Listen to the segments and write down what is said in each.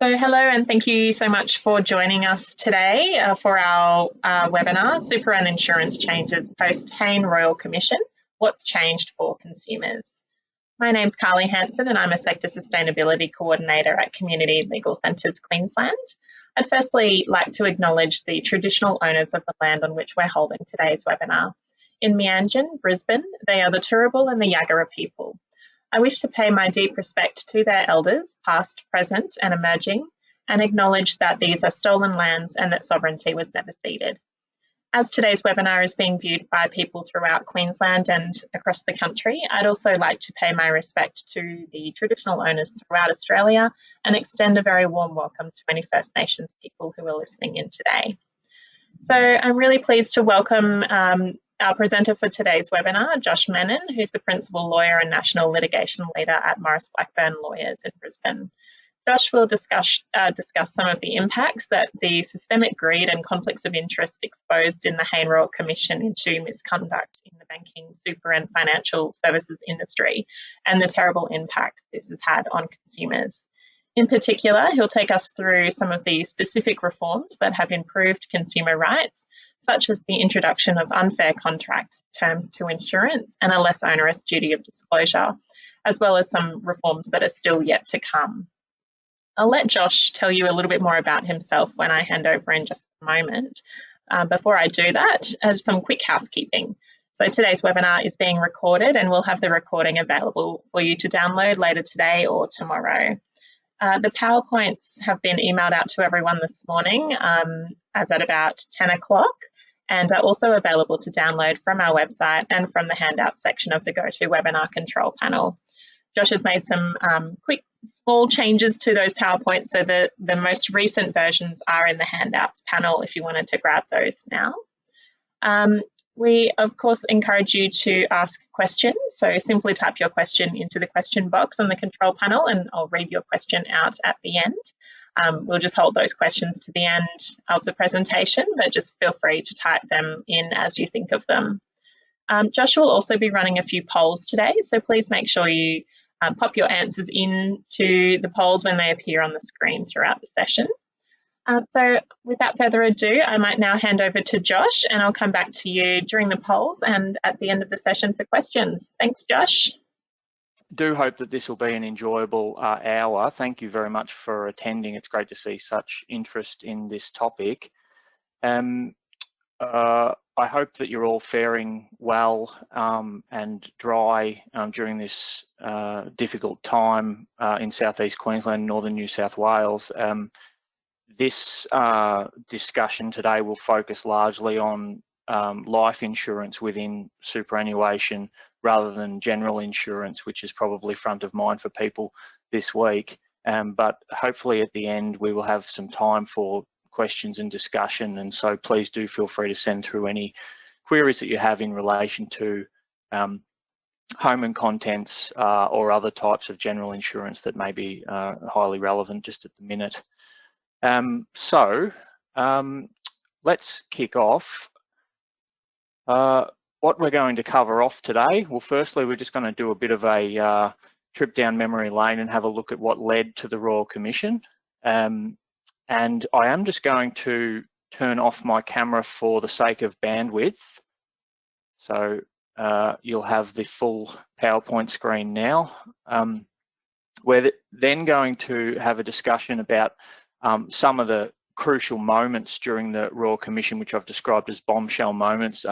So hello and thank you so much for joining us today for our webinar, Super and Insurance Changes Post Hayne Royal Commission, What's Changed for Consumers. My name's Carly Hanson and I'm a Sector Sustainability Coordinator at Community Legal Centres Queensland. I'd firstly like to acknowledge the traditional owners of the land on which we're holding today's webinar. In Meanjin, Brisbane, they are the Turrbal and the Yagara people. I wish to pay my deep respect to their elders, past, present and emerging, and acknowledge that these are stolen lands and that sovereignty was never ceded. As today's webinar is being viewed by people throughout Queensland and across the country, I'd also like to pay my respect to the traditional owners throughout Australia and extend a very warm welcome to any First Nations people who are listening in today. So I'm really pleased to welcome our presenter for today's webinar, Josh Menon, who's the Principal Lawyer and National Litigation Leader at Morris Blackburn Lawyers in Brisbane. Josh will discuss some of the impacts that the systemic greed and conflicts of interest exposed in the Hayne Royal Commission into misconduct in the banking, super and financial services industry and the terrible impact this has had on consumers. In particular, he'll take us through some of the specific reforms that have improved consumer rights, such as the introduction of unfair contract terms to insurance and a less onerous duty of disclosure, as well as some reforms that are still yet to come. I'll let Josh tell you a little bit more about himself when I hand over in just a moment. Before I do that, some quick housekeeping. So today's webinar is being recorded and we'll have the recording available for you to download later today or tomorrow. The PowerPoints have been emailed out to everyone this morning as at about 10 o'clock and are also available to download from our website and from the handout section of the GoToWebinar control panel. Josh has made some quick small changes to those PowerPoints so that the most recent versions are in the handouts panel if you wanted to grab those now. We, of course, encourage you to ask questions. So simply type your question into the question box on the control panel and I'll read your question out at the end. We'll just hold those questions to the end of the presentation, but just feel free to type them in as you think of them. Josh will also be running a few polls today, so please make sure you pop your answers into the polls when they appear on the screen throughout the session. So without further ado, I might now hand over to Josh and I'll come back to you during the polls and at the end of the session for questions. Thanks, Josh. Do hope that this will be an enjoyable hour. Thank you very much for attending. It's great to see such interest in this topic. I hope that you're all faring well and dry during this difficult time in southeast Queensland, northern New South Wales. This discussion today will focus largely on life insurance within superannuation rather than general insurance, which is probably front of mind for people this week. But hopefully at the end we will have some time for questions and discussion, and so please do feel free to send through any queries that you have in relation to home and contents or other types of general insurance that may be highly relevant just at the minute. Let's kick off. What we're going to cover off today, well, firstly, we're just going to do a bit of a trip down memory lane and have a look at what led to the Royal Commission. And I am just going to turn off my camera for the sake of bandwidth. So you'll have the full PowerPoint screen now. We're then going to have a discussion about some of the crucial moments during the Royal Commission, which I've described as bombshell moments.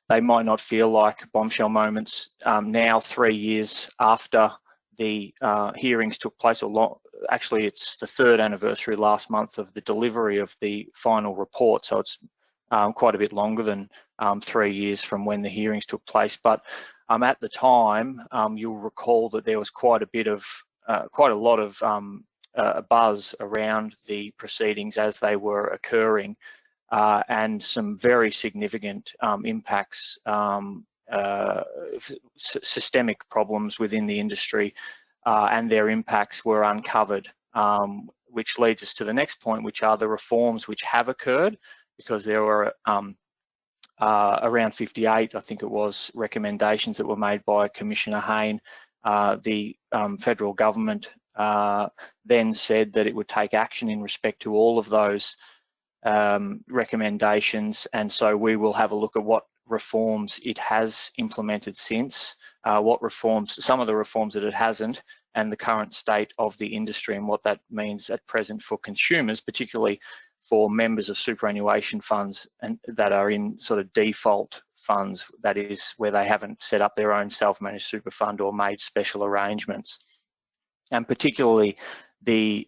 They might not feel like bombshell moments now, 3 years after the hearings took place, or actually it's the 3rd anniversary last month of the delivery of the final report, so it's quite a bit longer than 3 years from when the hearings took place. But at the time, you'll recall that there was quite a lot of buzz around the proceedings as they were occurring, and some very significant impacts, systemic problems within the industry, and their impacts were uncovered, which leads us to the next point, which are the reforms which have occurred, because there were around 58, I think it was, recommendations that were made by Commissioner Hayne. The federal government then said that it would take action in respect to all of those recommendations, and so we will have a look at what reforms it has implemented since, some of the reforms that it hasn't, and the current state of the industry and what that means at present for consumers, particularly for members of superannuation funds and that are in sort of default funds, that is where they haven't set up their own self-managed super fund or made special arrangements, and particularly the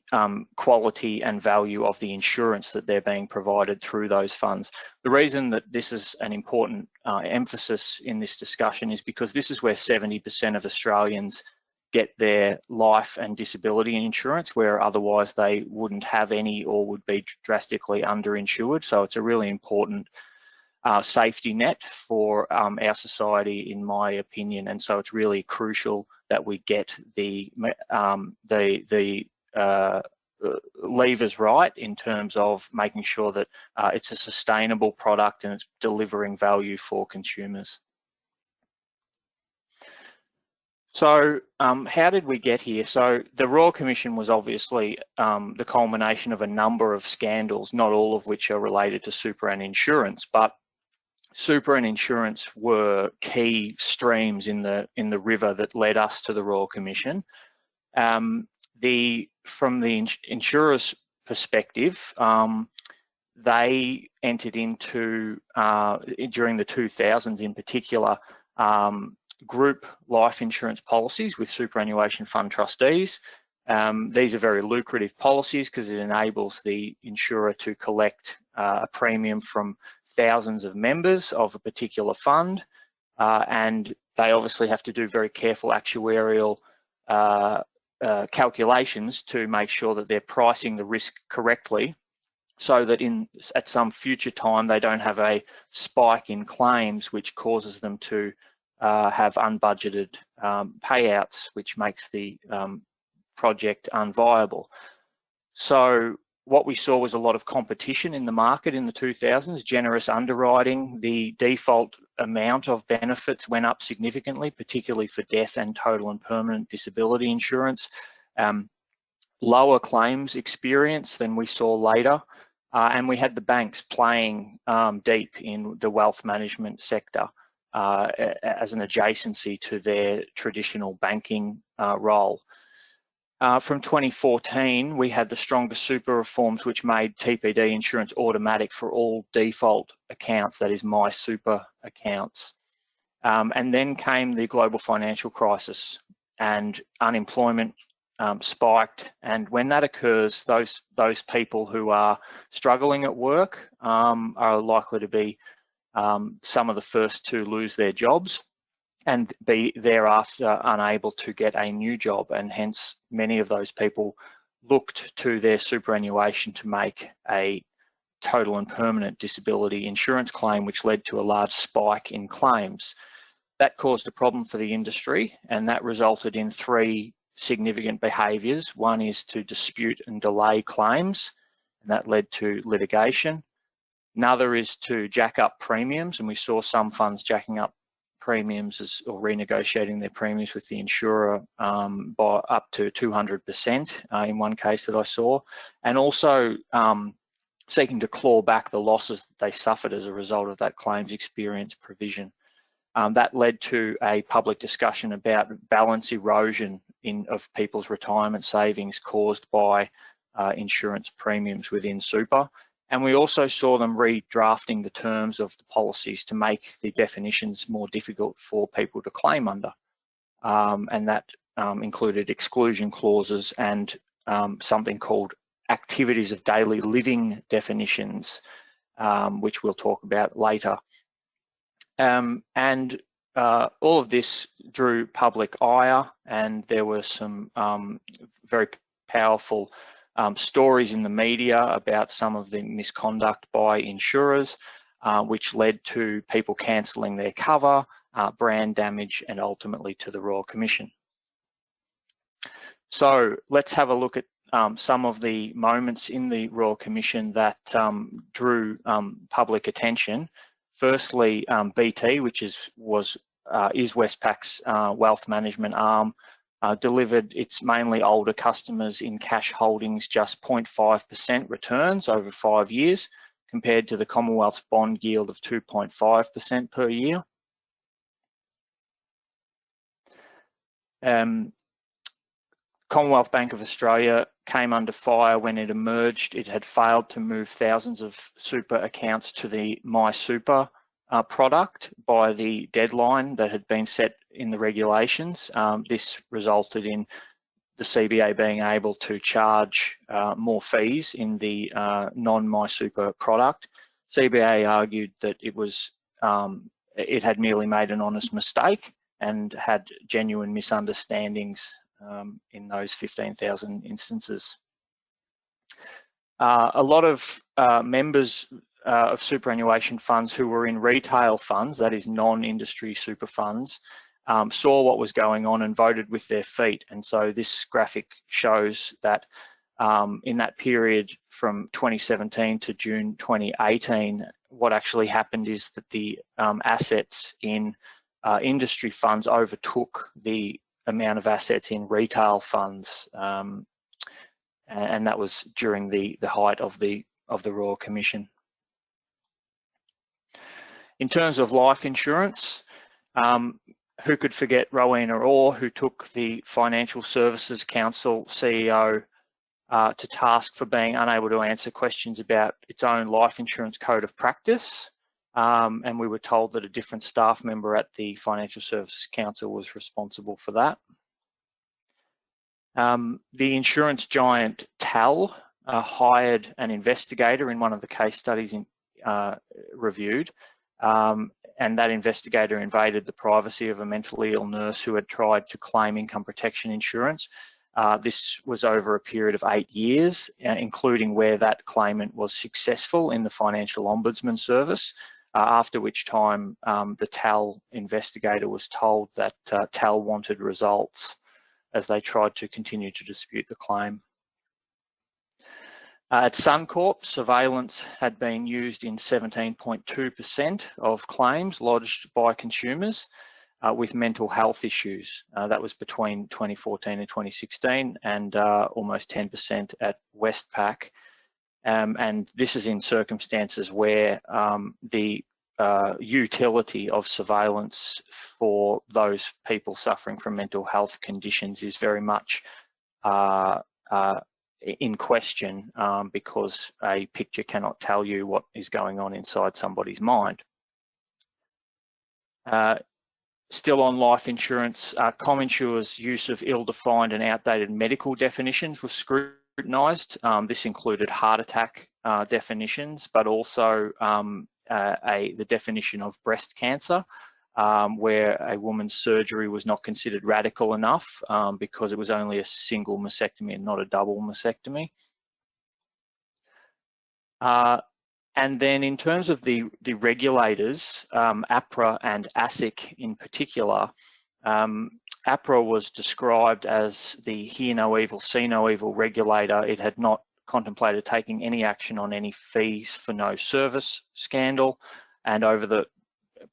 quality and value of the insurance that they're being provided through those funds. The reason that this is an important emphasis in this discussion is because this is where 70% of Australians get their life and disability insurance, where otherwise they wouldn't have any or would be drastically underinsured. So it's a really important safety net for our society, in my opinion, and so it's really crucial that we get the levers right in terms of making sure that it's a sustainable product and it's delivering value for consumers. So how did we get here? So the Royal Commission was obviously the culmination of a number of scandals, not all of which are related to super and insurance, but super and insurance were key streams in the river that led us to the Royal Commission. From the insurers' perspective, they entered into, during the 2000s in particular, group life insurance policies with superannuation fund trustees. These are very lucrative policies because it enables the insurer to collect a premium from thousands of members of a particular fund, and they obviously have to do very careful actuarial calculations to make sure that they're pricing the risk correctly, so that at some future time they don't have a spike in claims which causes them to have unbudgeted payouts, which makes the project unviable. So what we saw was a lot of competition in the market in the 2000s, generous underwriting. The default amount of benefits went up significantly, particularly for death and total and permanent disability insurance. Lower claims experience than we saw later. And we had the banks playing deep in the wealth management sector as an adjacency to their traditional banking role. From 2014, we had the stronger super reforms, which made TPD insurance automatic for all default accounts, that is my super accounts. And then came the global financial crisis and unemployment spiked. And when that occurs, those people who are struggling at work are likely to be some of the first to lose their jobs and be thereafter unable to get a new job, and hence many of those people looked to their superannuation to make a total and permanent disability insurance claim, which led to a large spike in claims. That caused a problem for the industry, and that resulted in three significant behaviours. One is to dispute and delay claims, and that led to litigation. Another is to jack up premiums, and we saw some funds jacking up premiums or renegotiating their premiums with the insurer by up to 200% in one case that I saw, and also seeking to claw back the losses that they suffered as a result of that claims experience provision. That led to a public discussion about balance erosion of people's retirement savings caused by insurance premiums within super. And we also saw them redrafting the terms of the policies to make the definitions more difficult for people to claim under. And that included exclusion clauses and something called activities of daily living definitions, which we'll talk about later. And all of this drew public ire, and there were some very powerful stories in the media about some of the misconduct by insurers, which led to people cancelling their cover, brand damage, and ultimately to the Royal Commission. So let's have a look at some of the moments in the Royal Commission that drew public attention. Firstly, BT, which is Westpac's wealth management arm, delivered its mainly older customers in cash holdings just 0.5% returns over 5 years, compared to the Commonwealth's bond yield of 2.5% per year. Commonwealth Bank of Australia came under fire when it emerged. It had failed to move thousands of super accounts to the My Super product by the deadline that had been set in the regulations. This resulted in the CBA being able to charge more fees in the non-My Super product. CBA argued that it had merely made an honest mistake and had genuine misunderstandings in those 15,000 instances. A lot of members of superannuation funds who were in retail funds, that is non-industry super funds, saw what was going on and voted with their feet. And so this graphic shows that in that period from 2017 to June 2018, what actually happened is that the assets in industry funds overtook the amount of assets in retail funds, and that was during the height of the Royal Commission. In terms of life insurance, who could forget Rowena Orr, who took the Financial Services Council CEO to task for being unable to answer questions about its own life insurance code of practice. And we were told that a different staff member at the Financial Services Council was responsible for that. The insurance giant TAL hired an investigator in one of the case studies reviewed, and that investigator invaded the privacy of a mentally ill nurse who had tried to claim income protection insurance. This was over a period of 8 years, including where that claimant was successful in the Financial Ombudsman Service, after which time the TAL investigator was told that TAL wanted results as they tried to continue to dispute the claim. At Suncorp, surveillance had been used in 17.2% of claims lodged by consumers with mental health issues. That was between 2014 and 2016, and almost 10% at Westpac. And this is in circumstances where the utility of surveillance for those people suffering from mental health conditions is very much in question, because a picture cannot tell you what is going on inside somebody's mind. Still on life insurance, ComInsure's use of ill-defined and outdated medical definitions was scrutinised. This included heart attack definitions, but also the definition of breast cancer, where a woman's surgery was not considered radical enough because it was only a single mastectomy and not a double mastectomy. And then in terms of the regulators, APRA and ASIC in particular, APRA was described as the hear no evil, see no evil regulator. It had not contemplated taking any action on any fees for no service scandal, and over the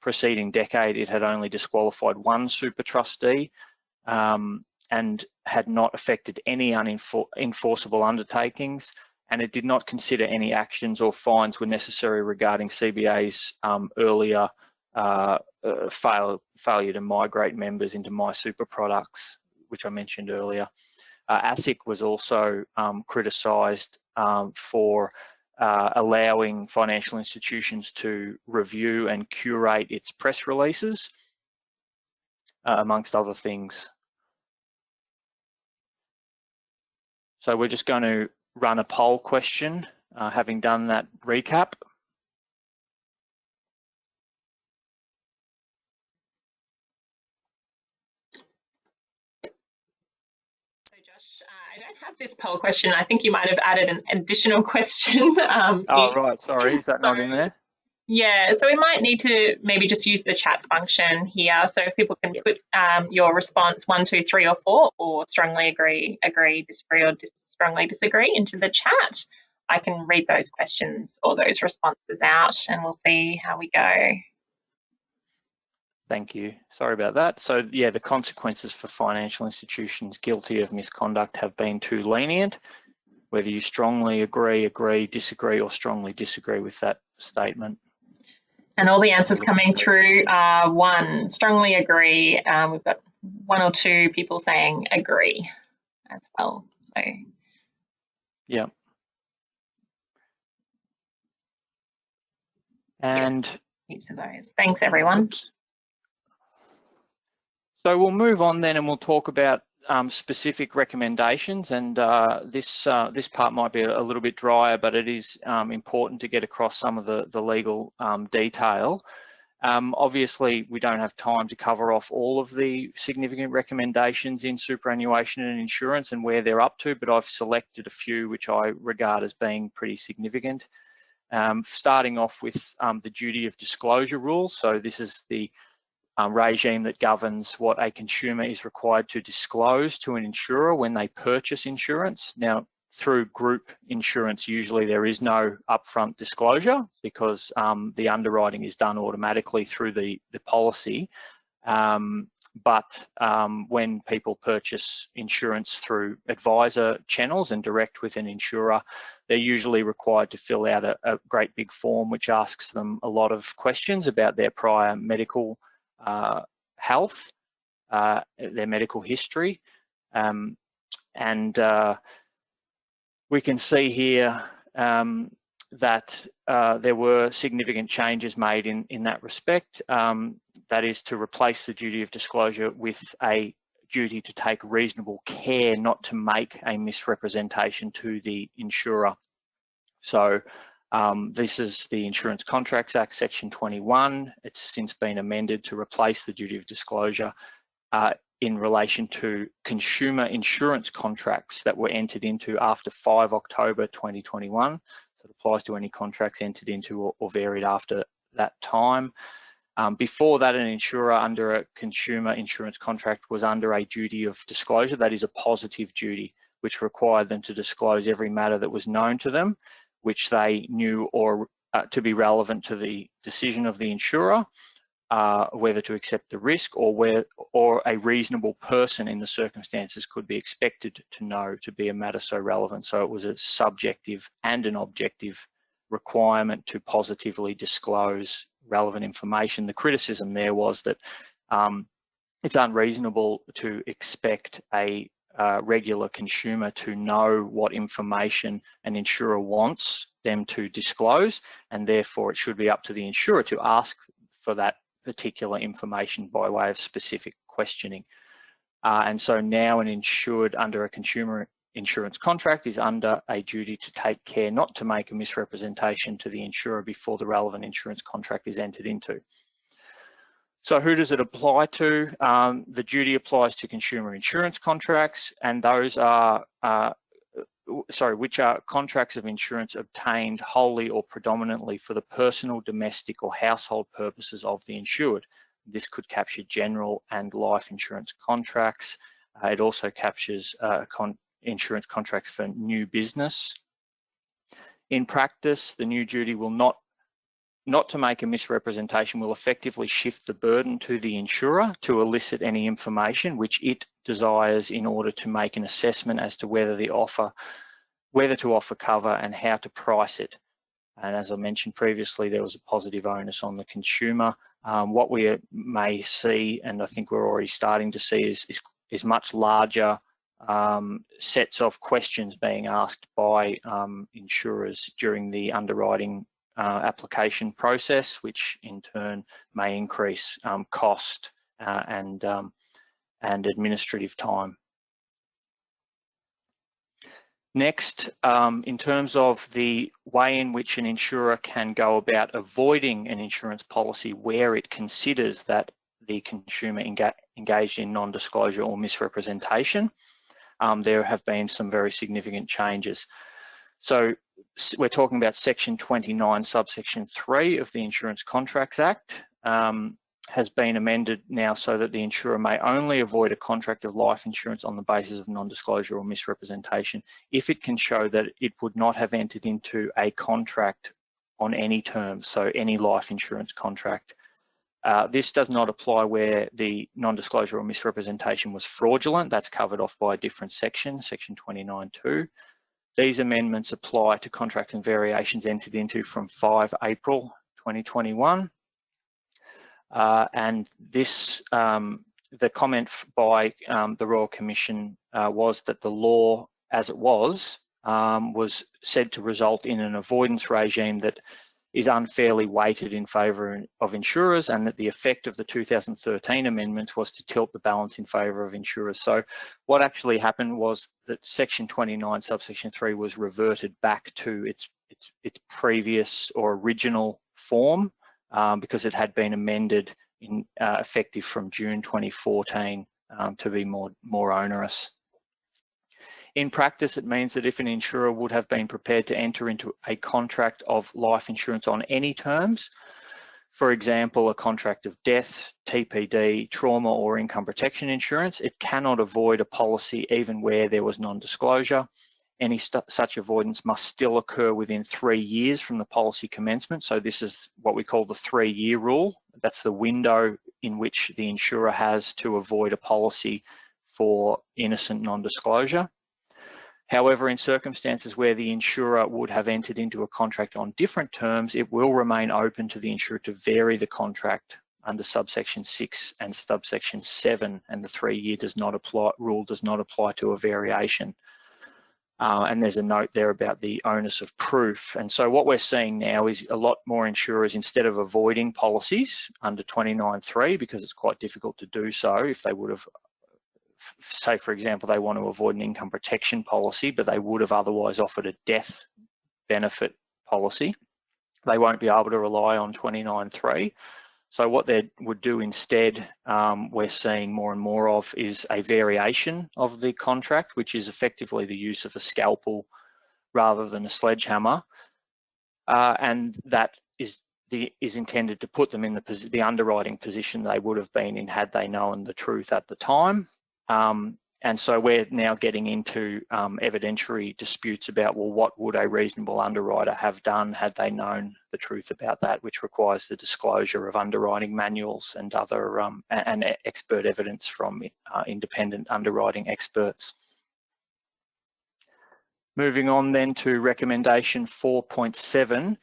preceding decade it had only disqualified one super trustee and had not affected any unenforceable undertakings, and it did not consider any actions or fines were necessary regarding CBA's earlier failure to migrate members into My Super products, which I mentioned earlier. ASIC was also criticised for allowing financial institutions to review and curate its press releases, amongst other things. So we're just going to run a poll question, having done that recap. I don't have this poll question. I think you might have added an additional question. Oh, right. Sorry. Is that not in there? Yeah. So we might need to maybe just use the chat function here. So if people can put your response 1, 2, 3, or 4, or strongly agree, disagree, or strongly disagree into the chat, I can read those questions or those responses out, and we'll see how we go. Thank you. Sorry about that. So yeah, the consequences for financial institutions guilty of misconduct have been too lenient. Whether you strongly agree, disagree, or strongly disagree with that statement. And all the answers coming through are 1, strongly agree. We've got 1 or 2 people saying agree as well. So yeah. And heaps of those. Thanks, everyone. Oops. So we'll move on then, and we'll talk about specific recommendations. And this part might be a little bit drier, but it is important to get across some of the legal detail. Obviously, we don't have time to cover off all of the significant recommendations in superannuation and insurance and where they're up to, but I've selected a few which I regard as being pretty significant. Starting off with the duty of disclosure rules. So this is the regime that governs what a consumer is required to disclose to an insurer when they purchase insurance. Now, through group insurance, usually there is no upfront disclosure because the underwriting is done automatically through the policy. But when people purchase insurance through advisor channels and direct with an insurer, they're usually required to fill out a great big form which asks them a lot of questions about their prior medical health, their medical history, and we can see here that there were significant changes made in that respect. That is to replace the duty of disclosure with a duty to take reasonable care not to make a misrepresentation to the insurer. So this is the Insurance Contracts Act, Section 21. It's since been amended to replace the duty of disclosure in relation to consumer insurance contracts that were entered into after 5 October 2021. So it applies to any contracts entered into or varied after that time. Before that, an insurer under a consumer insurance contract was under a duty of disclosure, that is a positive duty, which required them to disclose every matter that was known to them, which they knew or to be relevant to the decision of the insurer, whether to accept the risk or a reasonable person in the circumstances could be expected to know to be a matter so relevant. So it was a subjective and an objective requirement to positively disclose relevant information. The criticism there was that it's unreasonable to expect a regular consumer to know what information an insurer wants them to disclose, and therefore it should be up to the insurer to ask for that particular information by way of specific questioning. And so now an insured under a consumer insurance contract is under a duty to take care not to make a misrepresentation to the insurer before the relevant insurance contract is entered into. So who does it apply to? The duty applies to consumer insurance contracts, and those are, which are contracts of insurance obtained wholly or predominantly for the personal, domestic or household purposes of the insured. This could capture general and life insurance contracts. It also captures insurance contracts for new business. In practice, the new duty will not to make a misrepresentation will effectively shift the burden to the insurer to elicit any information which it desires in order to make an assessment as to whether to offer cover and how to price it. And as I mentioned previously, there was a positive onus on the consumer. What we may see, and I think we're already starting to see, is much larger sets of questions being asked by insurers during the underwriting application process, which in turn may increase cost and administrative time. Next, in terms of the way in which an insurer can go about avoiding an insurance policy where it considers that the consumer engaged in non-disclosure or misrepresentation, there have been some very significant changes. So we're talking about Section 29, subsection 3 of the Insurance Contracts Act has been amended now so that the insurer may only avoid a contract of life insurance on the basis of non-disclosure or misrepresentation if it can show that it would not have entered into a contract on any terms, so any life insurance contract This does not apply where the non-disclosure or misrepresentation was fraudulent. That's covered off by a different section, section 29.2. These amendments apply to contracts and variations entered into from 5 April 2021. And this, the comment by the Royal Commission was that the law as it was said to result in an avoidance regime that is unfairly weighted in favour of insurers, and that the effect of the 2013 amendments was to tilt the balance in favour of insurers. So what actually happened was that section 29 subsection 3 was reverted back to its previous or original form because it had been amended in effective from June 2014 to be more onerous. In practice, it means that if an insurer would have been prepared to enter into a contract of life insurance on any terms, for example, a contract of death, TPD, trauma or income protection insurance, it cannot avoid a policy even where there was non-disclosure. Any such avoidance must still occur within 3 years from the policy commencement. So this is what we call the 3-year rule. That's the window in which the insurer has to avoid a policy for innocent non-disclosure. However, in circumstances where the insurer would have entered into a contract on different terms, it will remain open to the insurer to vary the contract under subsection 6 and subsection 7, and the 3-year rule does not apply to a variation. And there's a note there about the onus of proof. And so what we're seeing now is a lot more insurers, instead of avoiding policies under 29.3, because it's quite difficult to do so if they would have, say for example, they want to avoid an income protection policy, but they would have otherwise offered a death benefit policy, they won't be able to rely on 29.3. So what they would do instead, we're seeing more and more of, is a variation of the contract, which is effectively the use of a scalpel rather than a sledgehammer, and that is intended to put them in the underwriting position they would have been in had they known the truth at the time. And so we're now getting into evidentiary disputes about, well, what would a reasonable underwriter have done had they known the truth about that, which requires the disclosure of underwriting manuals and other and expert evidence from independent underwriting experts. Moving on then to recommendation 4.7.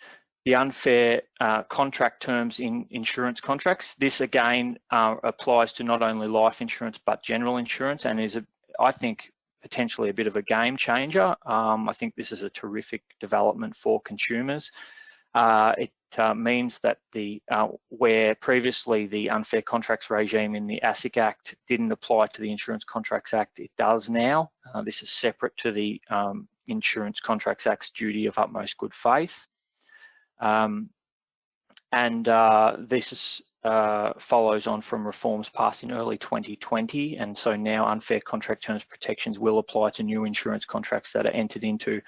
The unfair contract terms in insurance contracts. This again applies to not only life insurance but general insurance, and is, I think, potentially a bit of a game changer. I think this is a terrific development for consumers. It means that where previously the unfair contracts regime in the ASIC Act didn't apply to the Insurance Contracts Act, it does now. This is separate to the Insurance Contracts Act's duty of utmost good faith. This is, follows on from reforms passed in early 2020, and so now unfair contract terms protections will apply to new insurance contracts that are entered into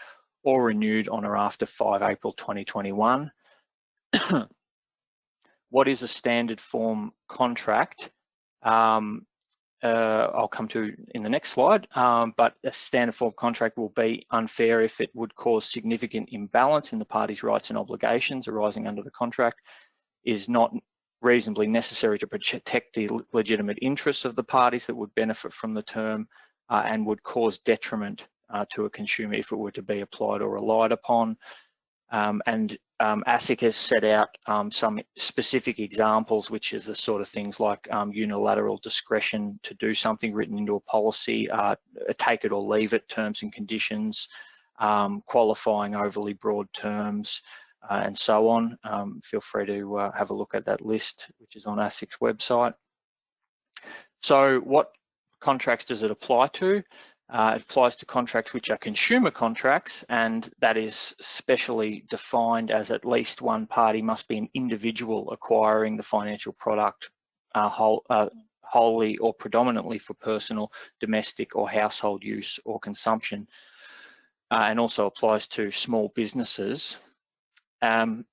or renewed on or after 5 April 2021. What is a standard form contract? I'll come to in the next slide, but a standard form contract will be unfair if it would cause significant imbalance in the parties' rights and obligations arising under the contract, is not reasonably necessary to protect the legitimate interests of the parties that would benefit from the term, and would cause detriment to a consumer if it were to be applied or relied upon. ASIC has set out some specific examples, which is the sort of things like unilateral discretion to do something written into a policy, take it or leave it terms and conditions, qualifying overly broad terms, and so on. Feel free to have a look at that list, which is on ASIC's website. So what contracts does it apply to? It applies to contracts which are consumer contracts, and that is specially defined as at least one party must be an individual acquiring the financial product wholly or predominantly for personal, domestic or household use or consumption, and also applies to small businesses. I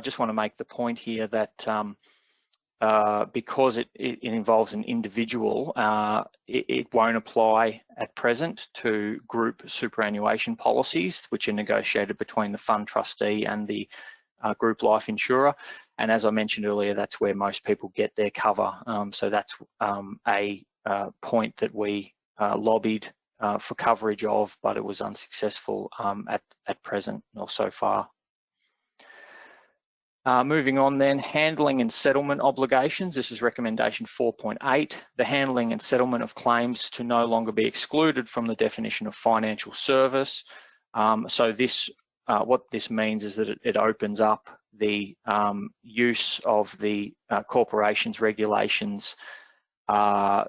just want to make the point here that because it involves an individual, it won't apply at present to group superannuation policies, which are negotiated between the fund trustee and the group life insurer. And as I mentioned earlier, that's where most people get their cover. So that's a point that we lobbied for coverage of, but it was unsuccessful at present or so far. Moving on then, handling and settlement obligations. This is recommendation 4.8. The handling and settlement of claims to no longer be excluded from the definition of financial service. So this, what this means is that it opens up the use of the corporations regulations,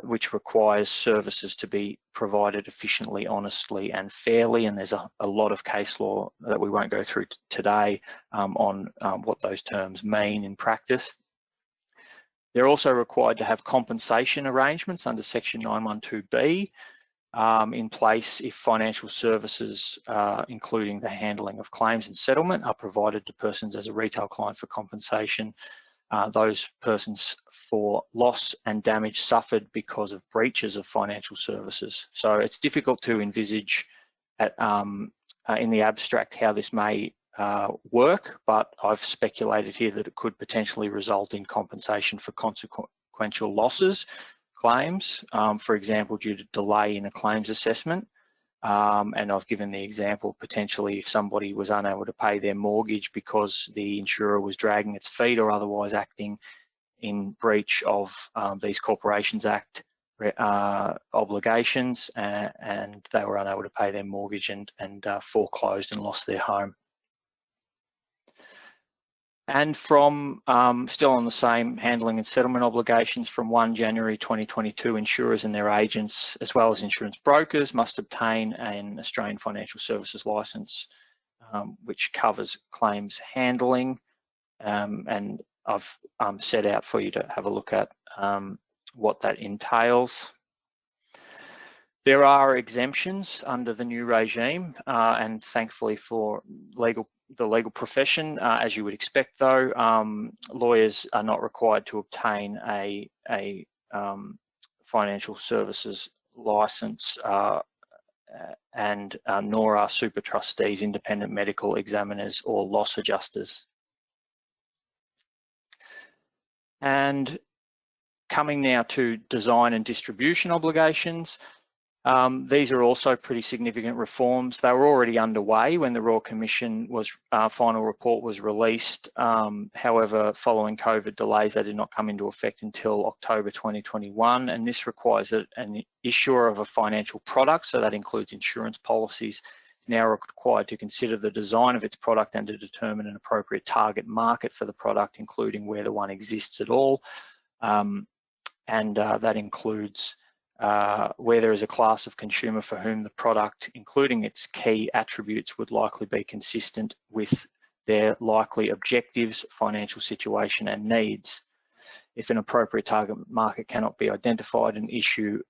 which requires services to be provided efficiently, honestly and fairly, and there's a lot of case law that we won't go through today on what those terms mean in practice. They're also required to have compensation arrangements under section 912B in place if financial services, including the handling of claims and settlement, are provided to persons as a retail client for compensation. Those persons for loss and damage suffered because of breaches of financial services. So it's difficult to envisage in the abstract how this may work, but I've speculated here that it could potentially result in compensation for consequential losses, claims, for example, due to delay in a claims assessment. And I've given the example, potentially if somebody was unable to pay their mortgage because the insurer was dragging its feet or otherwise acting in breach of these Corporations Act obligations, and they were unable to pay their mortgage and foreclosed and lost their home. And from, still on the same handling and settlement obligations, from 1 January 2022, insurers and their agents, as well as insurance brokers, must obtain an Australian Financial Services Licence, which covers claims handling. And I've set out for you to have a look at what that entails. There are exemptions under the new regime, and thankfully for the legal profession, as you would expect though, lawyers are not required to obtain a financial services licence, and nor are super trustees, independent medical examiners or loss adjusters. And coming now to design and distribution obligations. These are also pretty significant reforms. They were already underway when the Royal Commission final report was released. However, following COVID delays, they did not come into effect until October 2021, and this requires that an issuer of a financial product, so that includes insurance policies, is now required to consider the design of its product and to determine an appropriate target market for the product, including whether one exists at all. That includes where there is a class of consumer for whom the product, including its key attributes, would likely be consistent with their likely objectives, financial situation and needs. If an appropriate target market cannot be identified, an issuer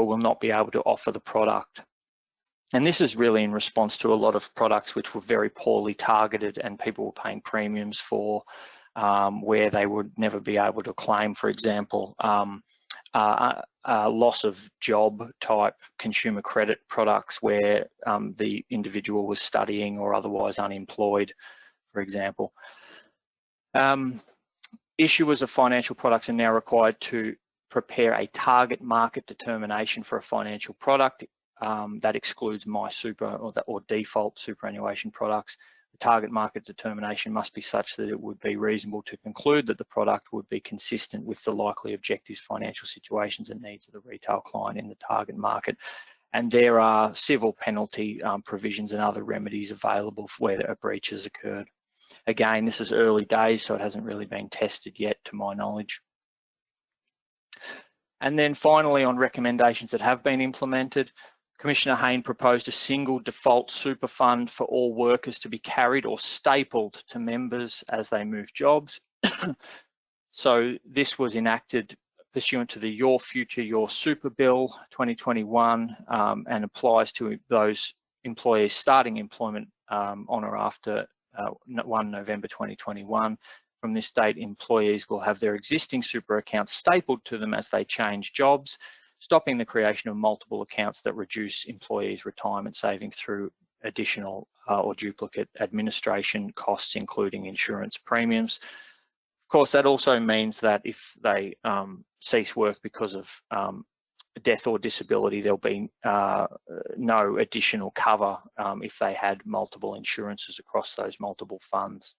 will not be able to offer the product. And this is really in response to a lot of products which were very poorly targeted and people were paying premiums for, where they would never be able to claim, for example, loss of job type consumer credit products where the individual was studying or otherwise unemployed, for example. Issuers of financial products are now required to prepare a target market determination for a financial product. That excludes MySuper or default superannuation products. The target market determination must be such that it would be reasonable to conclude that the product would be consistent with the likely objectives, financial situations and needs of the retail client in the target market. And there are civil penalty provisions and other remedies available for where a breach has occurred. Again, this is early days, so it hasn't really been tested yet to my knowledge. And then finally, on recommendations that have been implemented, Commissioner Hayne proposed a single default super fund for all workers to be carried or stapled to members as they move jobs. So this was enacted pursuant to the Your Future, Your Super Bill 2021 and applies to those employees starting employment on or after 1 November 2021. From this date, employees will have their existing super accounts stapled to them as they change jobs, stopping the creation of multiple accounts that reduce employees' retirement savings through additional or duplicate administration costs, including insurance premiums. Of course, that also means that if they cease work because of death or disability, there'll be no additional cover if they had multiple insurances across those multiple funds.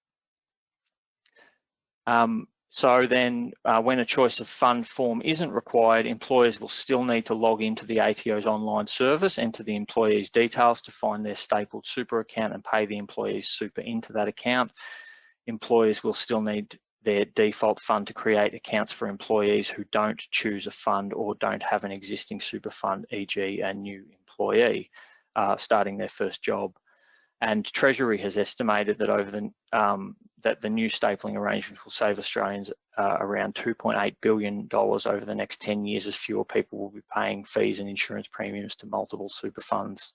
So then when a choice of fund form isn't required, employers will still need to log into the ATO's online service, enter the employee's details to find their stapled super account and pay the employee's super into that account. Employers will still need their default fund to create accounts for employees who don't choose a fund or don't have an existing super fund, e.g. a new employee starting their first job. And Treasury has estimated that over the new stapling arrangements will save Australians around $2.8 billion over the next 10 years, as fewer people will be paying fees and insurance premiums to multiple super funds.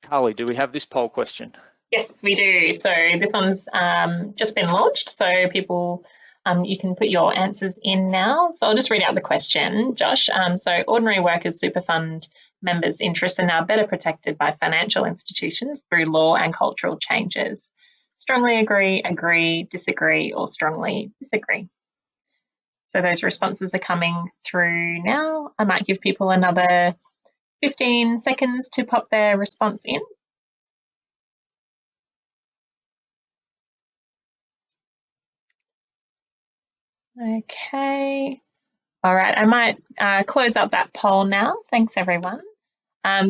Carly, do we have this poll question? Yes, we do. So this one's just been launched, so people, you can put your answers in now. So I'll just read out the question, Josh. So ordinary workers super fund members' interests are now better protected by financial institutions through law and cultural changes. Strongly agree, agree, disagree, or strongly disagree. So those responses are coming through now. I might give people another 15 seconds to pop their response in. Okay. All right, I might close up that poll now. Thanks, everyone.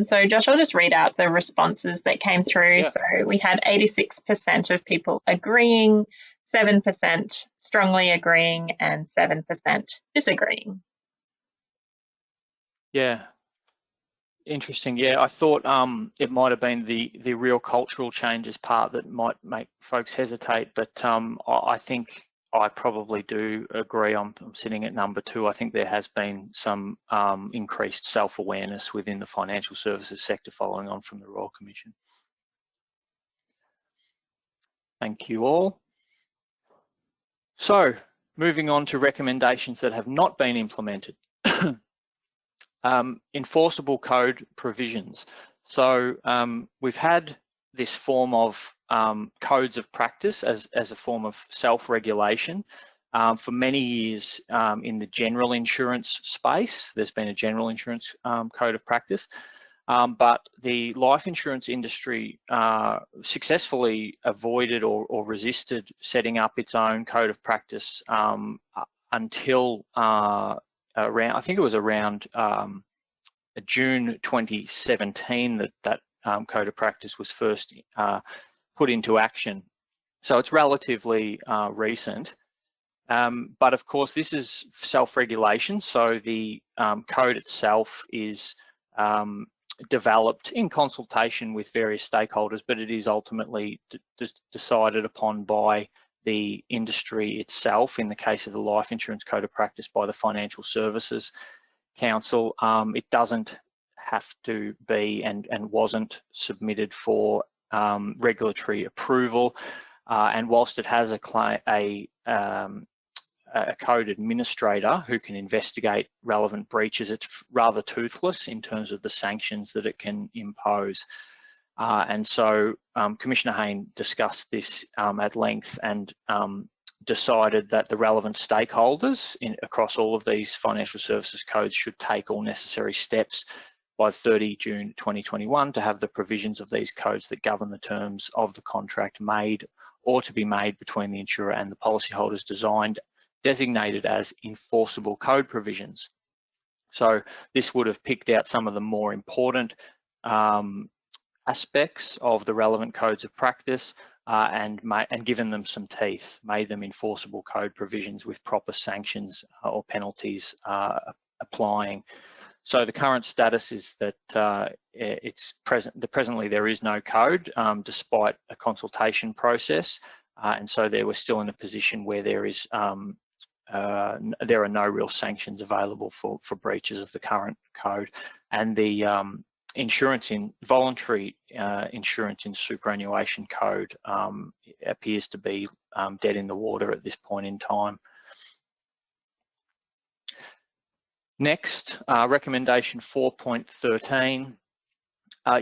So Josh, I'll just read out the responses that came through. Yeah. So we had 86% of people agreeing, 7% strongly agreeing, and 7% disagreeing. Yeah. Interesting. Yeah, I thought it might have been the real cultural changes part that might make folks hesitate, but I think I probably do agree. I'm sitting at number 2. I think there has been some increased self-awareness within the financial services sector following on from the Royal Commission. Thank you all. So moving on to recommendations that have not been implemented. Enforceable code provisions. So we've had this form of codes of practice as a form of self-regulation for many years in the general insurance space. There's been a general insurance code of practice, but the life insurance industry successfully avoided or resisted setting up its own code of practice until around, I think it was around June 2017 that code of practice was first put into action. So it's relatively recent. But of course, this is self-regulation. So the code itself is developed in consultation with various stakeholders, but it is ultimately decided upon by the industry itself. In the case of the life insurance code of practice, by the Financial Services Council. It doesn't have to be and wasn't submitted for regulatory approval. And whilst it has a code administrator who can investigate relevant breaches, it's rather toothless in terms of the sanctions that it can impose. And so Commissioner Hayne discussed this at length and decided that the relevant stakeholders across all of these financial services codes should take all necessary steps by 30 June 2021 to have the provisions of these codes that govern the terms of the contract made or to be made between the insurer and the policyholders designated as enforceable code provisions. So this would have picked out some of the more important aspects of the relevant codes of practice and given them some teeth, made them enforceable code provisions with proper sanctions or penalties applying. So the current status is that presently there is no code despite a consultation process, and so we're still in a position where there are no real sanctions available for breaches of the current code, and the voluntary insurance in superannuation code appears to be dead in the water at this point in time. Next, recommendation 4.13,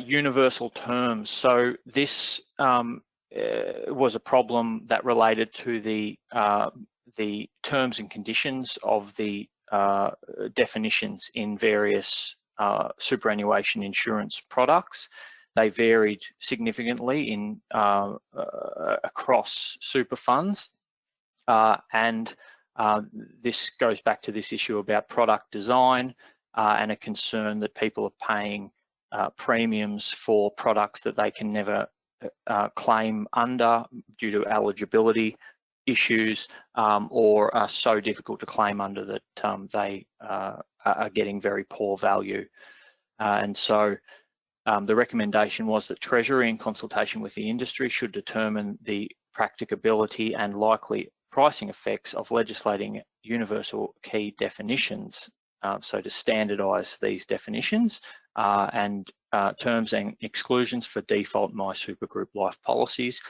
universal terms. So this was a problem that related to the terms and conditions of the definitions in various superannuation insurance products. They varied significantly in across super funds, and this goes back to this issue about product design and a concern that people are paying premiums for products that they can never claim under due to eligibility issues, or are so difficult to claim under that they are getting very poor value. And so the recommendation was that Treasury, in consultation with the industry, should determine the practicability and likely pricing effects of legislating universal key definitions, so to standardise these definitions and terms and exclusions for default MySuperGroup life policies.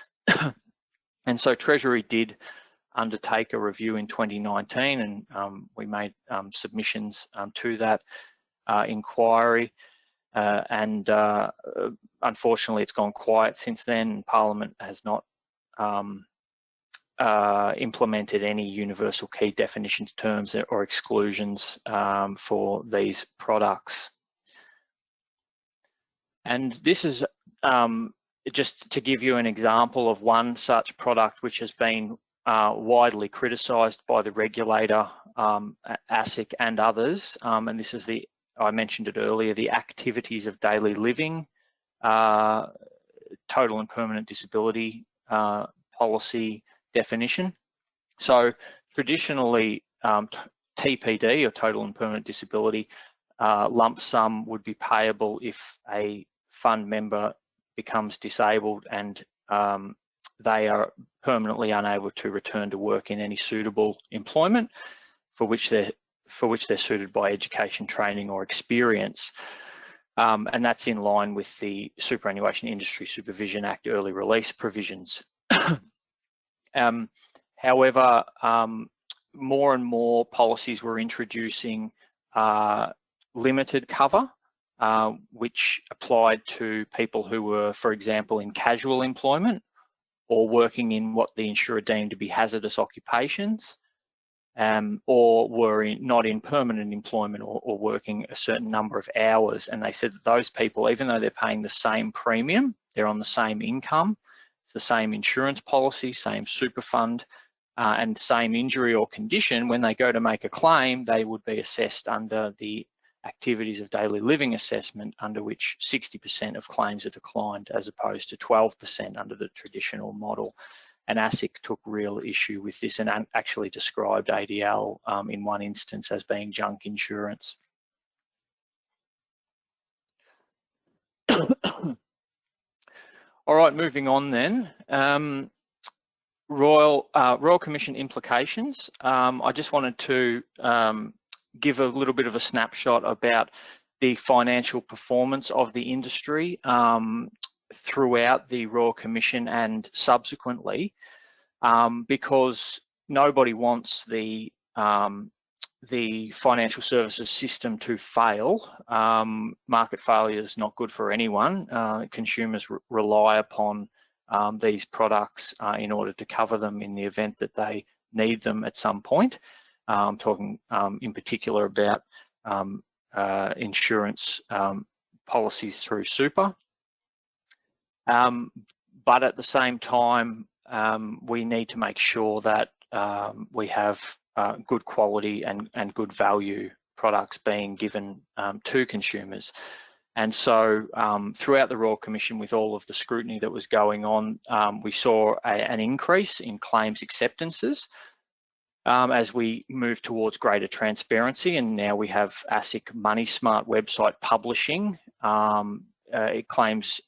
And so Treasury did undertake a review in 2019, and we made submissions to that inquiry. And unfortunately, it's gone quiet since then. Parliament has not implemented any universal key definitions, terms or exclusions for these products. And this is just to give you an example of one such product which has been widely criticised by the regulator, ASIC and others. And this is I mentioned it earlier, the activities of daily living, total and permanent disability policy definition. So traditionally, TPD, or total and permanent disability, lump sum would be payable if a fund member becomes disabled and they are permanently unable to return to work in any suitable employment for which they're suited by education, training or experience. And that's in line with the Superannuation Industry Supervision Act early release provisions. However, more and more policies were introducing limited cover, which applied to people who were, for example, in casual employment or working in what the insurer deemed to be hazardous occupations, or were not in permanent employment or working a certain number of hours. And they said that those people, even though they're paying the same premium, they're on the same income, it's the same insurance policy, same super fund, and same injury or condition, when they go to make a claim, they would be assessed under the activities of daily living assessment, under which 60% of claims are declined as opposed to 12% under the traditional model. And ASIC took real issue with this and actually described ADL in one instance as being junk insurance. All right, moving on then. Royal Commission implications. I just wanted to give a little bit of a snapshot about the financial performance of the industry throughout the Royal Commission and subsequently, because nobody wants the financial services system to fail. Market failure is not good for anyone. Consumers rely upon these products in order to cover them in the event that they need them at some point. I'm talking in particular about insurance policies through super. But at the same time, we need to make sure that we have good quality and good value products being given to consumers. And so throughout the Royal Commission, with all of the scrutiny that was going on, we saw an increase in claims acceptances as we move towards greater transparency. And now we have ASIC Money Smart website publishing. It claims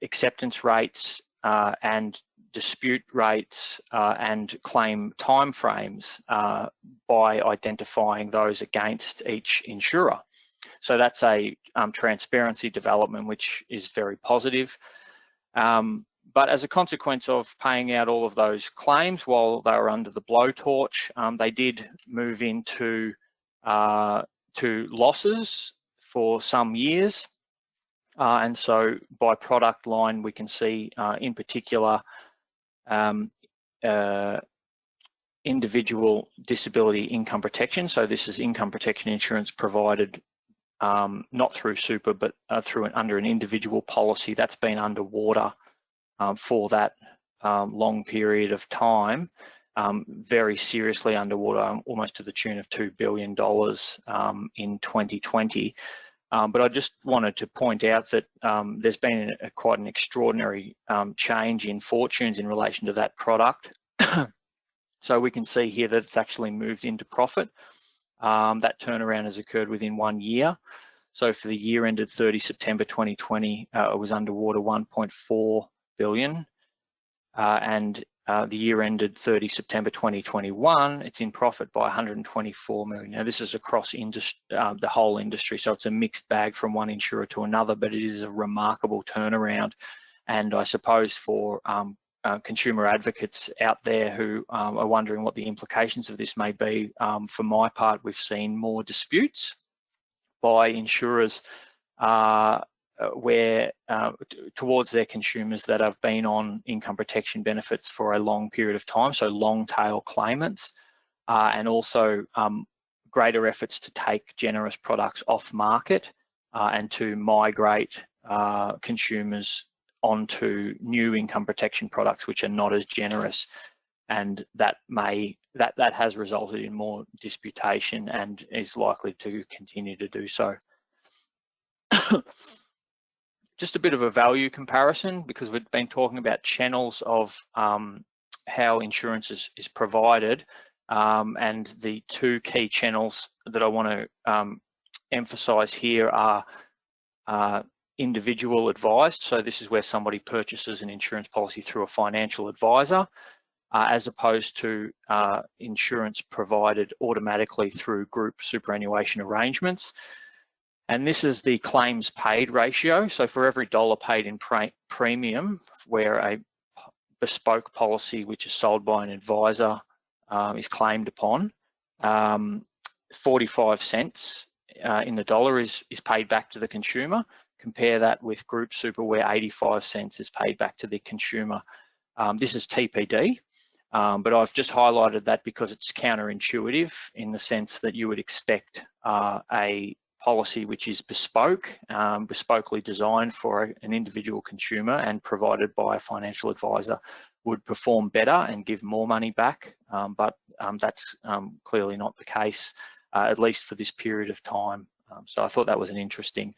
acceptance rates and dispute rates and claim timeframes by identifying those against each insurer. So that's a transparency development, which is very positive. But as a consequence of paying out all of those claims while they were under the blowtorch, they did move into to losses for some years. And so by product line, we can see in particular individual disability income protection. So this is income protection insurance provided not through super, but under an individual policy that's been underwater for that long period of time, very seriously underwater, almost to the tune of $2 billion in 2020. But I just wanted to point out that there's been quite an extraordinary change in fortunes in relation to that product. So we can see here that it's actually moved into profit. That turnaround has occurred within 1 year. So for the year ended 30 September 2020, it was underwater 1.4 billion. And the year ended 30 September 2021, it's in profit by 124 million. Now this is across the whole industry, so it's a mixed bag from one insurer to another, but it is a remarkable turnaround. And I suppose for consumer advocates out there who are wondering what the implications of this may be, for my part, we've seen more disputes by insurers where towards their consumers that have been on income protection benefits for a long period of time, so long tail claimants, and also greater efforts to take generous products off market and to migrate consumers onto new income protection products which are not as generous, and that has resulted in more disputation and is likely to continue to do so. Just a bit of a value comparison, because we've been talking about channels of how insurance is provided, and the two key channels that I want to emphasize here are individual advised. So this is where somebody purchases an insurance policy through a financial advisor, as opposed to insurance provided automatically through group superannuation arrangements. And this is the claims paid ratio. So for every dollar paid in premium, where a bespoke policy which is sold by an advisor is claimed upon, 45 cents in the dollar is paid back to the consumer. Compare that with group super, where 85 cents is paid back to the consumer. This is TPD, but I've just highlighted that because it's counterintuitive in the sense that you would expect a policy which is bespoke, bespokely designed for an individual consumer and provided by a financial advisor would perform better and give more money back, but that's clearly not the case, at least for this period of time. So I thought that was an interesting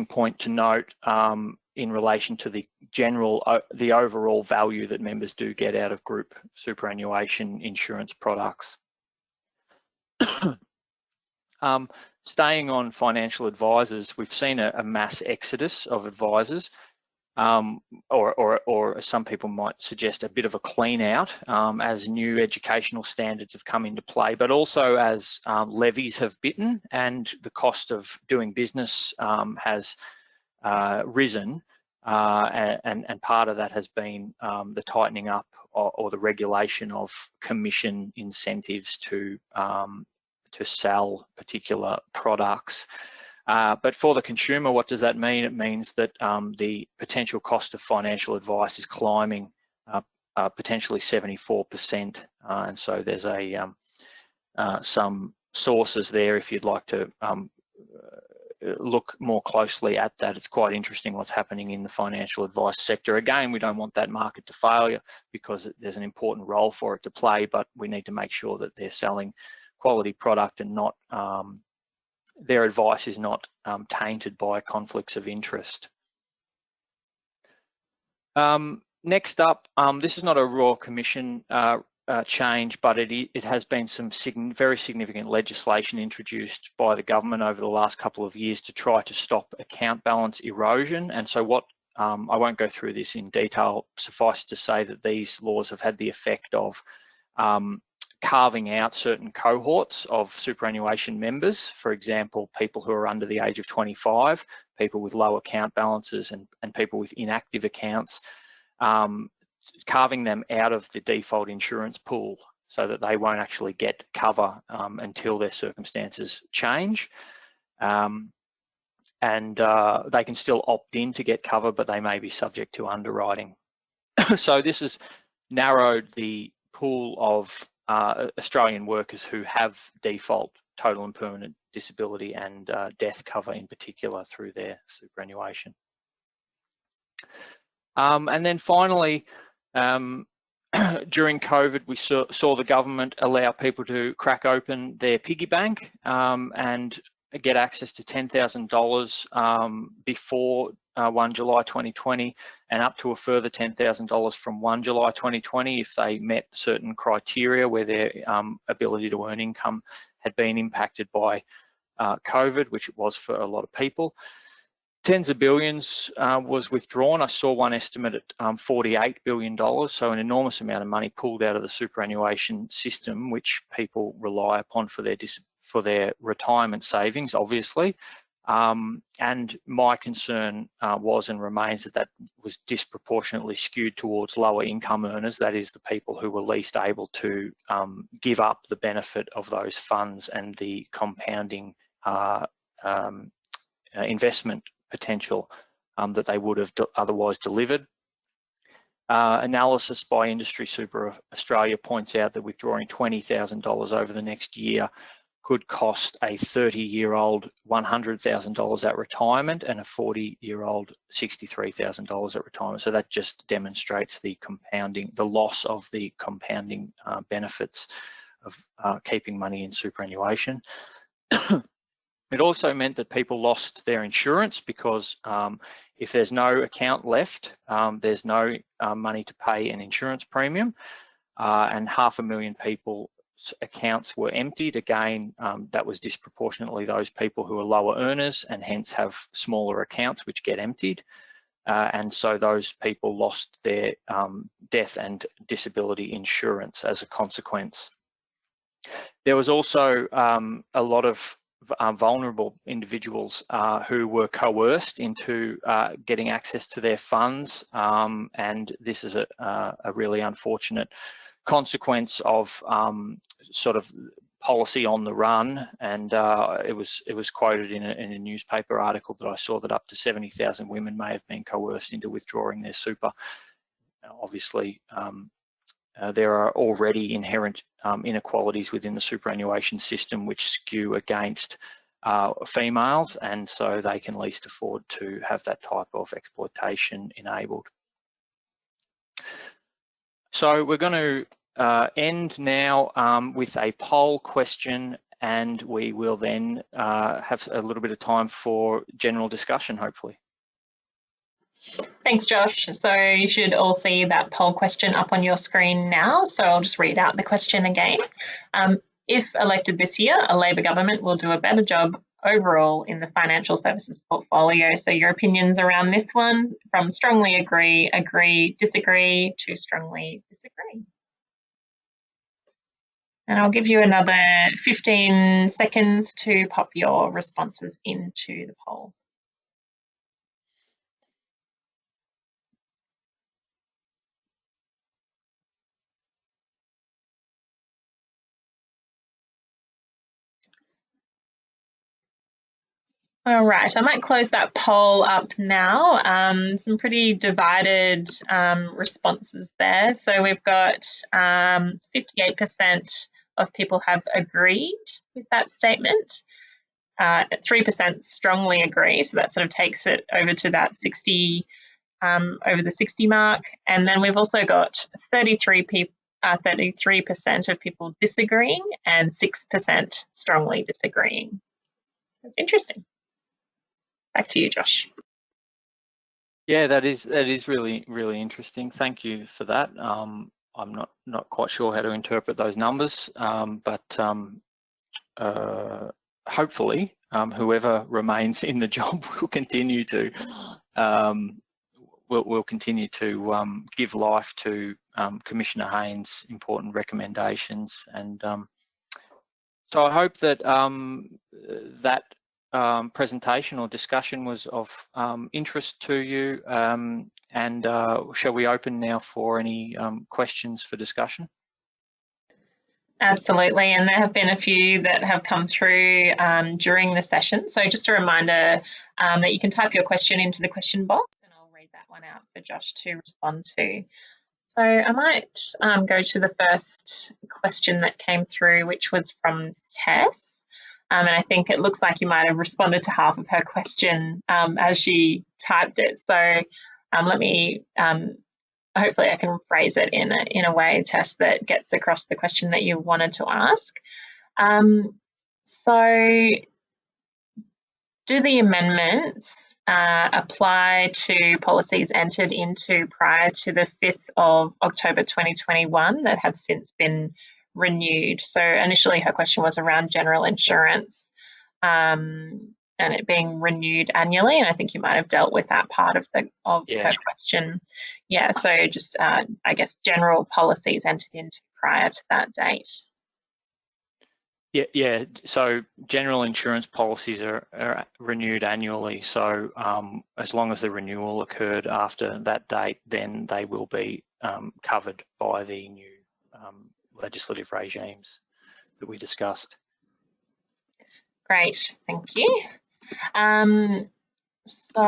point to note in relation to the overall value that members do get out of group superannuation insurance products. Staying on financial advisors, we've seen a mass exodus of advisors, or some people might suggest a bit of a clean out as new educational standards have come into play, but also as levies have bitten and the cost of doing business has risen, and part of that has been the tightening up or the regulation of commission incentives to sell particular products. But for the consumer, what does that mean? It means that the potential cost of financial advice is climbing potentially 74%. And so there's some sources there if you'd like to look more closely at that. It's quite interesting what's happening in the financial advice sector. Again, we don't want that market to fail because there's an important role for it to play, but we need to make sure that they're selling quality product and not their advice is not tainted by conflicts of interest. Next up, this is not a Royal Commission change, but it has been some very significant legislation introduced by the government over the last couple of years to try to stop account balance erosion. And so what, I won't go through this in detail, suffice to say that these laws have had the effect of carving out certain cohorts of superannuation members, for example, people who are under the age of 25, people with low account balances and people with inactive accounts, carving them out of the default insurance pool. so that they won't actually get cover until their circumstances change. And they can still opt in to get cover, but they may be subject to underwriting. So this has narrowed the pool of Australian workers who have default total and permanent disability and death cover in particular through their superannuation. And then finally, during COVID, we saw the government allow people to crack open their piggy bank and get access to $10,000 before 1 July 2020, and up to a further $10,000 from 1 July 2020 if they met certain criteria where their ability to earn income had been impacted by COVID, which it was for a lot of people. Tens of billions was withdrawn. I saw one estimate at $48 billion, so an enormous amount of money pulled out of the superannuation system, which people rely upon for their retirement savings, obviously. And my concern was and remains that was disproportionately skewed towards lower income earners, that is the people who were least able to give up the benefit of those funds and the compounding investment potential that they would have otherwise delivered. Analysis by Industry Super Australia points out that withdrawing $20,000 over the next year could cost a 30-year-old $100,000 at retirement and a 40-year-old $63,000 at retirement. So that just demonstrates the compounding, the loss of the compounding benefits of keeping money in superannuation. It also meant that people lost their insurance because if there's no account left, there's no money to pay an insurance premium, and 500,000 people's accounts were emptied. Again, that was disproportionately those people who are lower earners and hence have smaller accounts which get emptied. And so those people lost their death and disability insurance as a consequence. There was also a lot of vulnerable individuals who were coerced into getting access to their funds, and this is a really unfortunate consequence of sort of policy on the run. And it was quoted in a newspaper article that I saw that up to 70,000 women may have been coerced into withdrawing their super. Obviously, there are already inherent inequalities within the superannuation system which skew against females, and so they can least afford to have that type of exploitation enabled. So we're going to end now with a poll question, and we will then have a little bit of time for general discussion, hopefully. Thanks, Josh. So you should all see that poll question up on your screen now. So I'll just read out the question again. If elected this year, a Labor government will do a better job overall in the financial services portfolio. So your opinions around this one, from strongly agree, agree, disagree, to strongly disagree. And I'll give you another 15 seconds to pop your responses into the poll. All right, I might close that poll up now. Some pretty divided responses there. So we've got 58% of people have agreed with that statement. 3% strongly agree, so that sort of takes it over to that 60, over the 60 mark. And then we've also got 33% of people disagreeing and 6% strongly disagreeing. That's interesting. Back to you, Josh. Yeah, that is really interesting. Thank you for that. I'm not quite sure how to interpret those numbers, but hopefully whoever remains in the job will continue to give life to Commissioner Hayne's important recommendations, and so I hope that that presentation or discussion was of interest to you, and shall we open now for any questions for discussion? Absolutely, and there have been a few that have come through during the session. So just a reminder that you can type your question into the question box and I'll read that one out for Josh to respond to. So I might go to the first question that came through, which was from Tess. And I think it looks like you might have responded to half of her question as she typed it. So let me hopefully I can phrase it in a way, Tess, that gets across the question that you wanted to ask. So do the amendments apply to policies entered into prior to the 5th of October 2021 that have since been renewed? So initially her question was around general insurance and it being renewed annually, and I think you might have dealt with that part of her question. Yeah, so just I guess general policies entered into prior to that date. Yeah. So general insurance policies are renewed annually. So as long as the renewal occurred after that date, then they will be covered by the new legislative regimes that we discussed. Great, thank you. So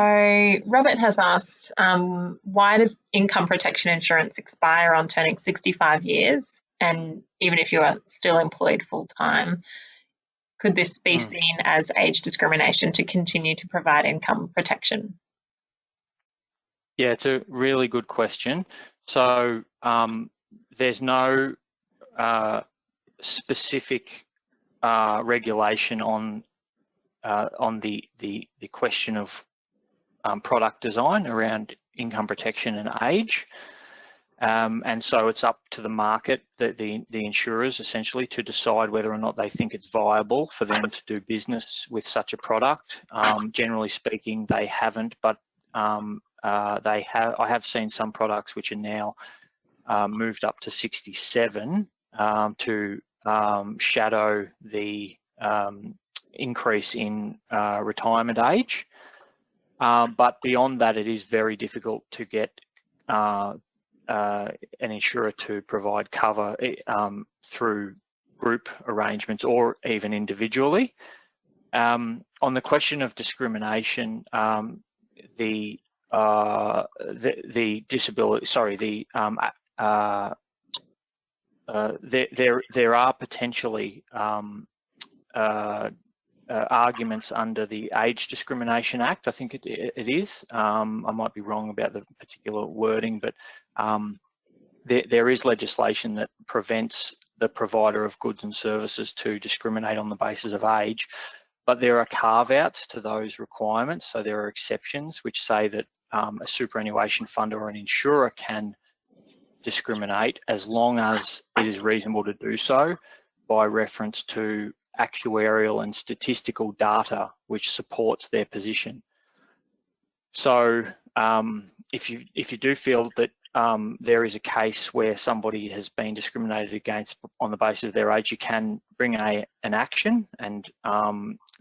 Robert has asked, why does income protection insurance expire on turning 65 years? And even if you are still employed full time, could this be seen as age discrimination to continue to provide income protection? Yeah, it's a really good question. So there's no specific regulation on the question of product design around income protection and age. And so it's up to the market, the insurers essentially, to decide whether or not they think it's viable for them to do business with such a product. Generally speaking, they haven't, but I have seen some products which are now moved up to 67 to shadow the increase in retirement age. But beyond that, it is very difficult to get an insurer to provide cover through group arrangements or even individually. On the question of discrimination, there are potentially arguments under the Age Discrimination Act. I think it is. I might be wrong about the particular wording, but there is legislation that prevents the provider of goods and services to discriminate on the basis of age. But there are carve-outs to those requirements. So there are exceptions which say that a superannuation fund or an insurer can discriminate as long as it is reasonable to do so by reference to actuarial and statistical data which supports their position. So if you do feel that there is a case where somebody has been discriminated against on the basis of their age, you can bring an action, and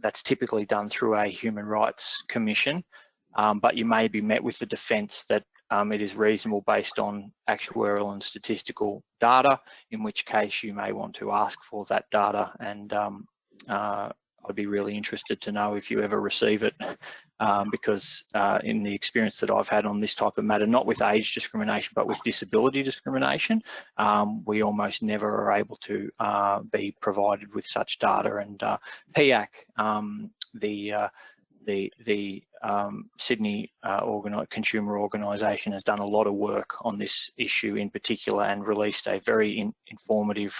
that's typically done through a human rights commission, but you may be met with the defence that it is reasonable based on actuarial and statistical data, in which case you may want to ask for that data, and I'd be really interested to know if you ever receive it, because in the experience that I've had on this type of matter, not with age discrimination, but with disability discrimination, we almost never are able to be provided with such data. And PIAC, the Sydney consumer organisation, has done a lot of work on this issue in particular and released a very informative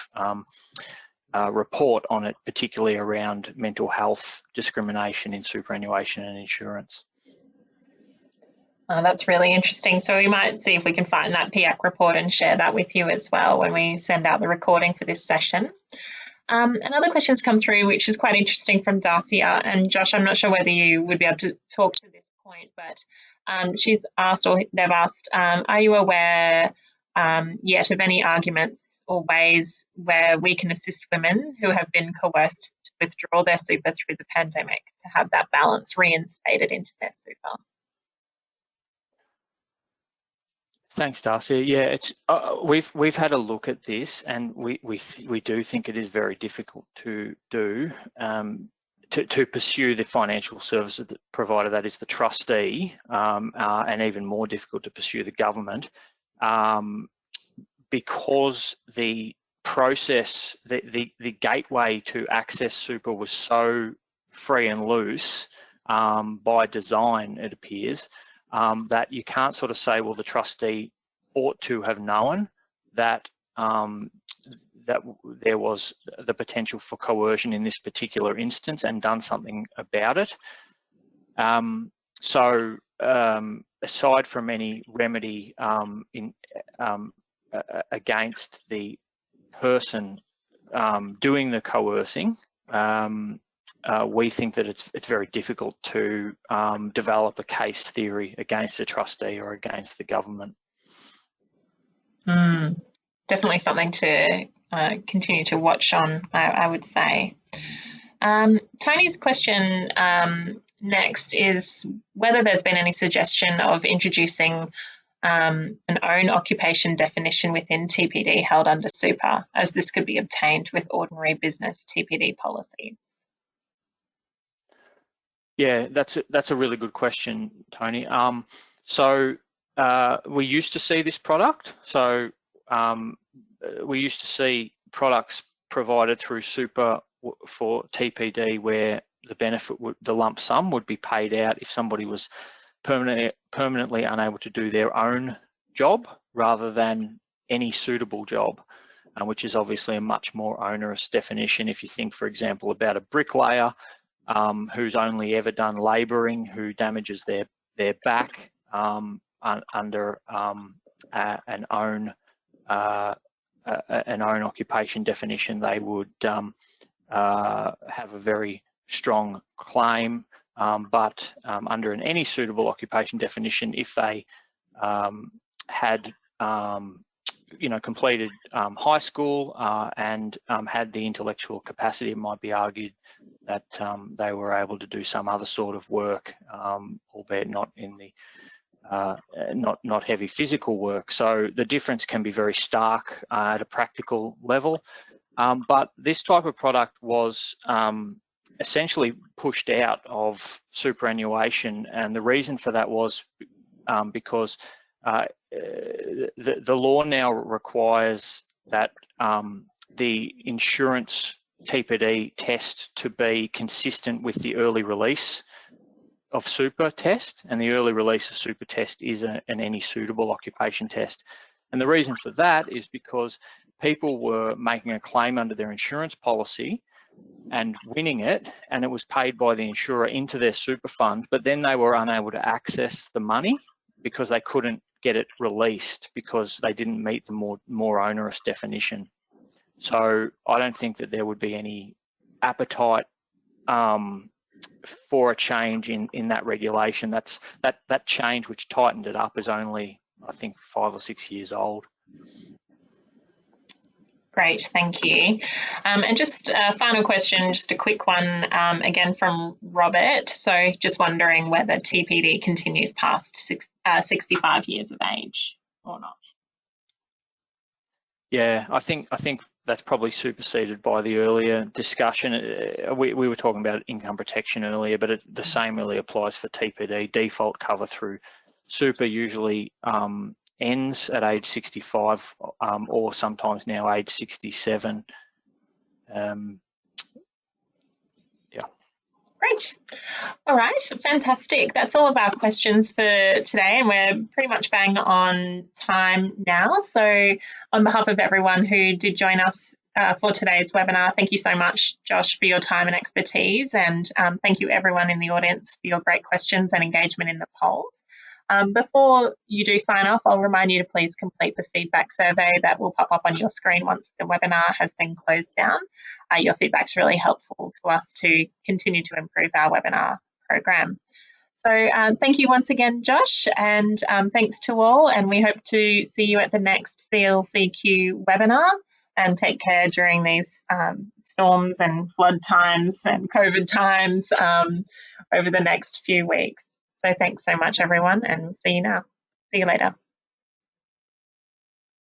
report on it, particularly around mental health discrimination in superannuation and insurance. That's really interesting. So we might see if we can find that PIAC report and share that with you as well when we send out the recording for this session. Another question's come through, which is quite interesting, from Darcia. And Josh, I'm not sure whether you would be able to talk to this point, but she's asked, or they've asked, are you aware yet of any arguments or ways where we can assist women who have been coerced to withdraw their super through the pandemic to have that balance reinstated into their super? Thanks, Darcy. Yeah, it's we've had a look at this, and we do think it is very difficult to do to pursue the financial services provider that is the trustee, and even more difficult to pursue the government, because the process, the gateway to access super was so free and loose by design, it appears. That you can't sort of say, well, the trustee ought to have known that that there was the potential for coercion in this particular instance and done something about it. Aside from any remedy against the person doing the coercing, we think that it's very difficult to develop a case theory against a trustee or against the government. Definitely something to continue to watch on, I would say. Tony's question next is whether there's been any suggestion of introducing an own occupation definition within TPD held under super, as this could be obtained with ordinary business TPD policies. Yeah, that's a really good question, Tony. We used to see this product. So we used to see products provided through super for TPD where the benefit, the lump sum would be paid out if somebody was permanently unable to do their own job rather than any suitable job, which is obviously a much more onerous definition. If you think, for example, about a bricklayer who's only ever done labouring, who damages their back under an own occupation definition, they would have a very strong claim. But under any suitable occupation definition, if they had completed high school and had the intellectual capacity, it might be argued that they were able to do some other sort of work, albeit not in the not heavy physical work. So the difference can be very stark at a practical level. But this type of product was essentially pushed out of superannuation, and the reason for that was because the law now requires that the insurance TPD test to be consistent with the early release of super test, and the early release of super test is an any suitable occupation test. And the reason for that is because people were making a claim under their insurance policy and winning it, and it was paid by the insurer into their super fund, but then they were unable to access the money because they couldn't get it released because they didn't meet the more onerous definition. So I don't think that there would be any appetite for a change in that regulation. That change which tightened it up is only, I think, 5 or 6 years old. Great, thank you. And just a final question, just a quick one, again from Robert. So just wondering whether TPD continues past 65 years of age or not. Yeah, I think that's probably superseded by the earlier discussion. We were talking about income protection earlier, but the same really applies for TPD. Default cover through super usually ends at age 65 or sometimes now age 67. Yeah. Great. All right, fantastic. That's all of our questions for today, and we're pretty much bang on time now. So on behalf of everyone who did join us for today's webinar, thank you so much, Josh, for your time and expertise, and thank you everyone in the audience for your great questions and engagement in the polls. Before you do sign off, I'll remind you to please complete the feedback survey that will pop up on your screen once the webinar has been closed down. Your feedback's really helpful to us to continue to improve our webinar program. So thank you once again, Josh, and thanks to all, and we hope to see you at the next CLCQ webinar, and take care during these storms and flood times and COVID times over the next few weeks. So thanks so much, everyone, and see you later.